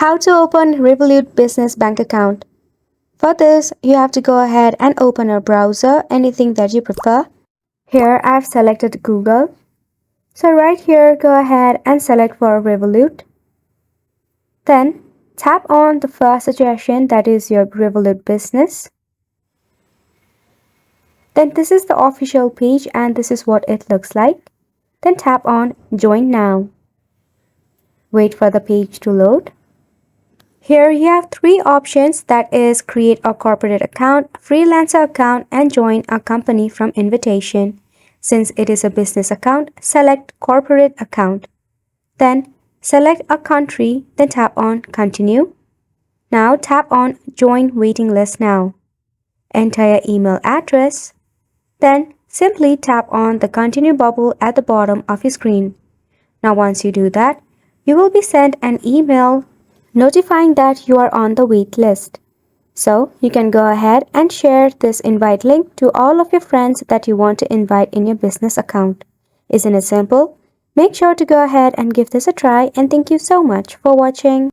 How to open Revolut business bank account. For this, you have to go ahead and open a browser, anything that you prefer. Here I've selected Google. So right here, go ahead and select for Revolut. Then tap on the first suggestion, that is your Revolut business. Then this is the official page and this is what it looks like. Then tap on Join Now. Wait for the page to load. Here you have three options, that is create a corporate account, freelancer account and join a company from invitation. Since it is a business account, select corporate account. Then select a country, then tap on continue. Now tap on join waiting list now. Enter your email address. Then simply tap on the continue bubble at the bottom of your screen. Now once you do that, you will be sent an email notifying that you are on the wait list. So you can go ahead and share this invite link to all of your friends that you want to invite in your business account. Isn't it simple? Make sure to go ahead and give this a try, and thank you so much for watching.